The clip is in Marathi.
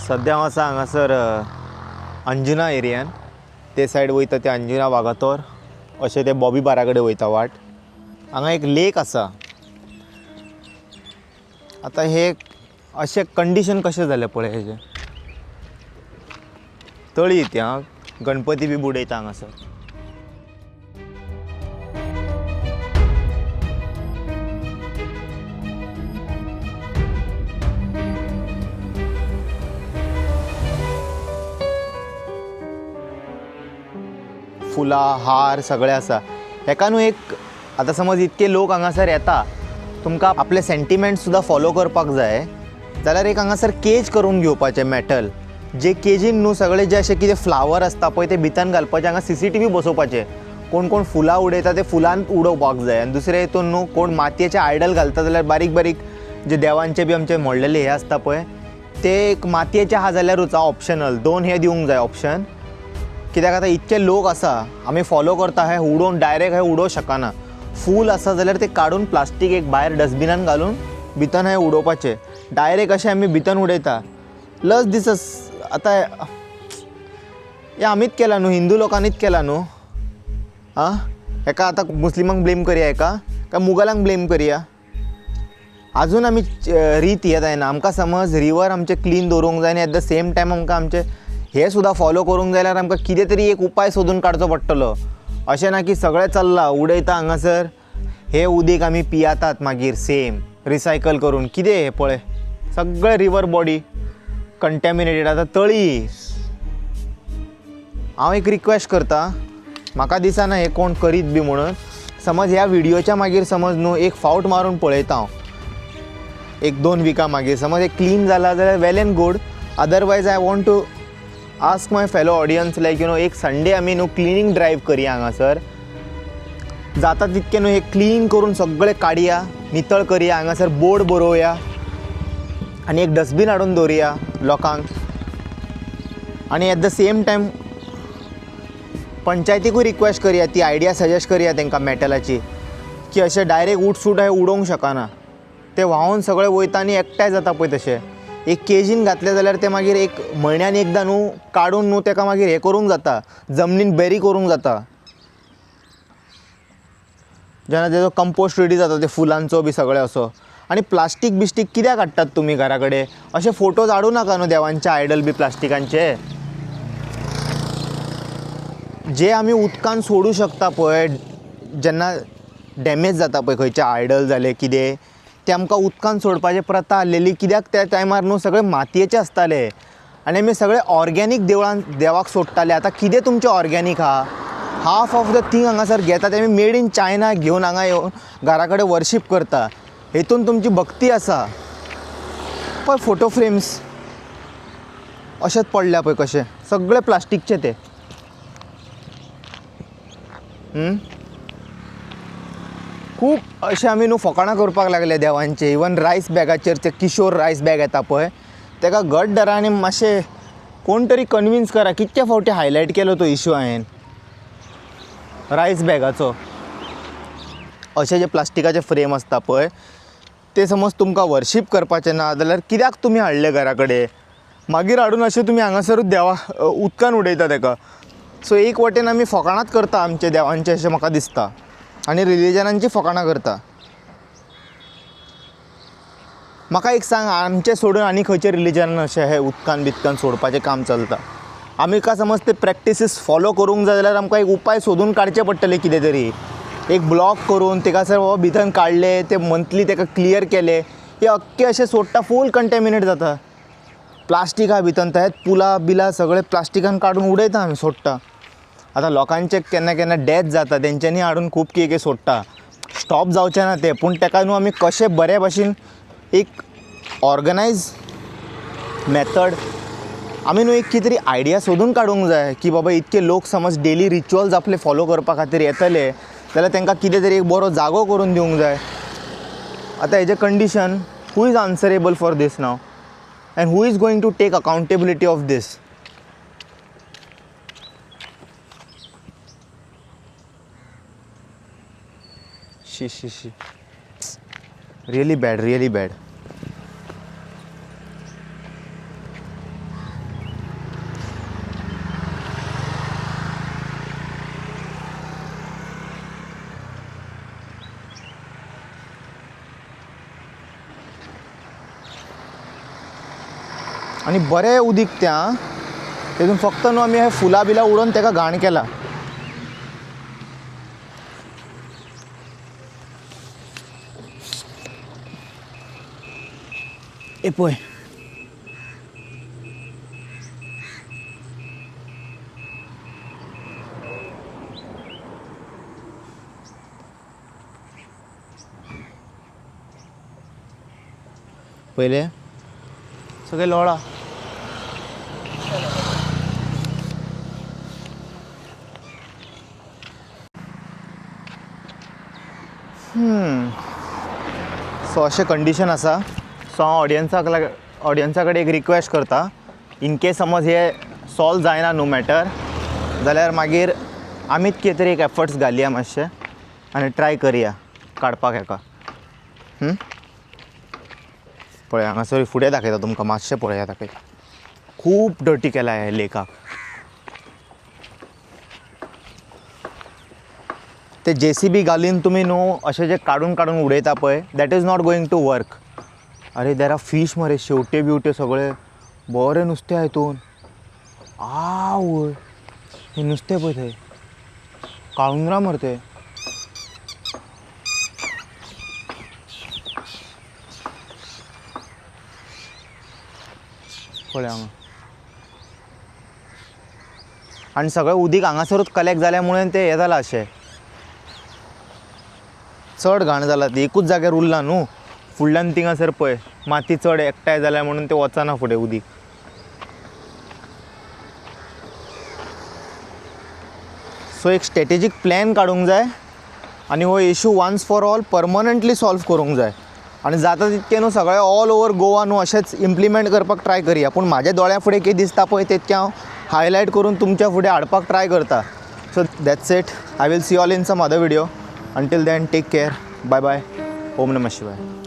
सध्या हांव आसा हांगासर अंजुना एरियान ते सायड वयता ते अंजुना वागातोर अशें ते बॉबी बारा कडेन वयता वाट। हांगा एक लेक आसा। आतां हे अशें कंडिशन कशें जालें पळय हेजें तळी ती हां गणपती बी बुडयता हांगासर। फुलां हार सगळें आसा। हेका न्हू एक आतां समज इतके लोक हांगासर येता तुमकां आपले सेंटिमेंट सुद्दां फॉलो करपाक जाय जाल्यार एक हांगासर केज करून घेवपाचें मेटल जे केजीन न्हू सगळे जे अशें कितें फ्लावर आसता पळय ते भितर घालपाचें। हांगा CCTV बसोवपाचे कोण कोण फुलां उडयता ते फुलांत उडोवपाक जाय। आनी दुसरे हितून न्हू कोण मातयेचे आयडल घालता जाल्यार बारीक बारीक जे देवांचे बी आमचे मोडलेले हे आसता पळय ते एक मातयेचे आहा जाल्यारूच ऑप्शनल दोन हे दिवंक जाय ऑप्शन। कित्याक आतां इतके लोक आसा आमी फॉलो करता हे उडोवन डायरेक्ट हे उडोवं शकना। फूल आसा जाल्यार ते काडून प्लास्टीक एक भायर डस्टबिनान घालून भितर हे उडोवपाचें। डायरेक्ट अशें आमी भितर उडयता लज दिसस। आतां हें आमीच केलां न्हू हिंदू लोकांनीच केलां न्हू आं हेका आतां मुस्लिमांक ब्लेम करया हेका काय मुघलांक ब्लेम करया। आजून आमी रीत हे जायना। आमकां समज रिवर आमचे क्लीन दवरूंक जाय आनी एट द सेम टायम आमकां आमचे हे सुद्दां फॉलो करूंक जाय जाल्यार आमकां कितें तरी एक उपाय सोदून काडचो पडटलो। अशें ना की सगळें चल्लां उडयता हांगासर हे उदीक आमी पियातात मागीर सेम रिसायकल करून कितें हे पळय सगळें रिवर बॉडी कंटॅमिनेटेड। आतां तळी हांव एक रिक्वेस्ट करता म्हाका दिसना हे कोण करीत बी म्हणून। समज ह्या व्हिडिओच्या मागीर समज न्हू एक फावट मारून पळयता हांव एक दोन विकां मागीर समज हे क्लीन जाला जाल्यार well and good. Otherwise I want to ask my fellow audience like you know एक संडे आमी न्हू क्लिनींग ड्रायव्ह करया हांगासर जाता तितकें न्हू हे क्लीन करून सगळें काडया नितळ करया। हांगासर बोर्ड बरोवया आनी एक डस्टबीन हाडून दवरया लोकांक। आनी एट द सेम टायम पंचायतीकूय रिक्वेस्ट करया ती आयडिया सजेस्ट करया तांकां मेटलाची की अशें डायरेक्ट उठसूट हे उडोवंक शकना ते व्हांवून सगळें वयता आनी एकठांय जाता पळय तशें। एक केजीन घातले जाल्यार ते मागीर एक म्हयन्यान एकदां न्हू काडून न्हू ताका मागीर हे करूंक जाता जमनीन बॅरी करूंक जाता। जेन्ना तेजो कंपोस्ट रेडी जाता ते फुलांचो बी सगळें असो। आनी प्लास्टीक बिस्टीक कित्याक हाडटात तुमी घरा कडेन अशे फोटोज हाडूं नाका न्हू देवांचे आयडल बी प्लास्टिकांचे। जे आमी उदकान सोडूं शकता पळय जेन्ना डॅमेज जाता पळय खंयचे आयडल जाले कितें ते आमकां उदकान सोडपाची प्रथा आसलेली। कित्याक त्या टायमार न्हू सगळे मातयेचे आसताले आनी आमी सगळे ऑर्गेनीक देवाक सोडटाले। आतां कितें तुमचें ऑर्गेनीक आहा हाफ ऑफ द थिंग हांगासर घेता ते आमी मेड इन चायना घेवन हांगा येवन घरा कडेन वर्शीप करता। हेतून तुमची भक्ती आसा पळय फोटो फ्रेम्स अशेंच पडल्या पळय कशें सगळे प्लास्टीकचे ते। खूब अशें आमी न्हू फकाणां करपाक लागले देवांचे। इवन रायस बॅगाचेर ते किशोर रायस बॅग येता पळय ताका घट धरा आनी मातशें कोण तरी कन्विन्स करा। कितके फावटी हायलायट केलो तो इशू हांवें रायस बॅगाचो। अशे जे प्लास्टिकाचे फ्रेम आसता पळय ते समज तुमकां वर्शीप करपाचें ना जाल्यार कित्याक तुमी हाडले घरा कडेन मागीर हाडून अशें तुमी हांगासरूच देवा उदकान उडयता ताका। सो एक वटेन आमी फकाणांच करता आमचे देवांचे अशें म्हाका दिसता आनी रिलीजनांची फकाणां करता। म्हाका एक सांग आमचे सोडून आनी खंयचे रिलीजनान अशें हे उदकान बिदकान सोडपाचें काम चलता। आमी का समज ते प्रॅक्टिसीस फॉलो करूंक जाय जाल्यार आमकां एक उपाय सोदून काडचे पडटले कितें तरी एक ब्लॉक करून ताका सर बाबा भितर काडले ते मंथली ताका क्लियर केले हे अख्खे अशें सोडटा फूल कंटॅमिनेट जाता। प्लास्टीक आहा भितर तेच पुलां बिलां सगळें प्लास्टिकान काडून उडयता आमी सोडटा। आतां लोकांचे केन्ना केन्ना डेथ जाता तेंच्यांनी हाडून खूब कितें सोडटा स्टॉप जावचें ना तें पूण ताका न्हू आमी कशें बरे भाशेन एक ऑर्गनायज मेथड आमी न्हू एक कितें तरी आयडिया सोदून काडूंक जाय की बाबा इतके लोक समज डेली रिच्युअल्स आपले फॉलो करपा खातीर येतले जाल्यार तांकां कितें तरी एक बरो जागो करून दिवंक जाय। आतां हेजें condition who is answerable for this now and who is going to take accountability of this. She really bad really bad. आणि बरें उदीक त्या तेतून फक्त न्हू आमी हे फुलां बिलां उडोवन ताका घाण केला. ए पळय पहिले सगळे लोळा. सो अशें कंडिशन आसा. सो हांव ऑडियन्सा कडेन एक रिक्वेस्ट करता, इन केस समज हे सॉल्व जायना न्हू मॅटर जाल्यार मागीर आमीच कितें तरी एक एफर्ट्स घालया मातशे आनी ट्राय करया काडपाक हेका. पळय हांगासर फुडें दाखयता तुमकां, मातशें पळया दाखयता. खूब डर्टी केला हे लेकाक. ते JCB घालून तुमी न्हू अशें जे काडून काडून उडयता पळय, that is not going to work. अरे देर आर फीश मरे, शेवटे बिवटे सगळे बरें नुस्तें हितून. आवय हे नुस्तें पळय थंय काळुंदरां मरे ते. पळय हांगा आनी सगळें उदीक हांगासरूच कलेक्ट जाल्यामुळे ते हें जालां अशें. चड घाण जाला ती, एकूच जाग्यार उरला न्हू. फुडल्यान थिंगासर पळय माती चड एकठांय जाल्या म्हणून ते वचना फुडें उदीक. सो एक स्ट्रॅटेजीक प्लॅन काडूंक जाय आनी हो issue once for all permanently solve करूंक जाय. आनी जाता तितकें न्हू सगळें ऑल ओवर गोवा न्हू अशेंच इम्प्लिमेंट करपाक ट्राय करया. पूण म्हाज्या दोळ्या फुडें कितें दिसता पळय तितकें हांव हायलायट करून तुमच्या फुडें हाडपाक ट्राय करता. So that's it. I will see all in some other video. Until then take care. Bye bye. Om namah शिवाय.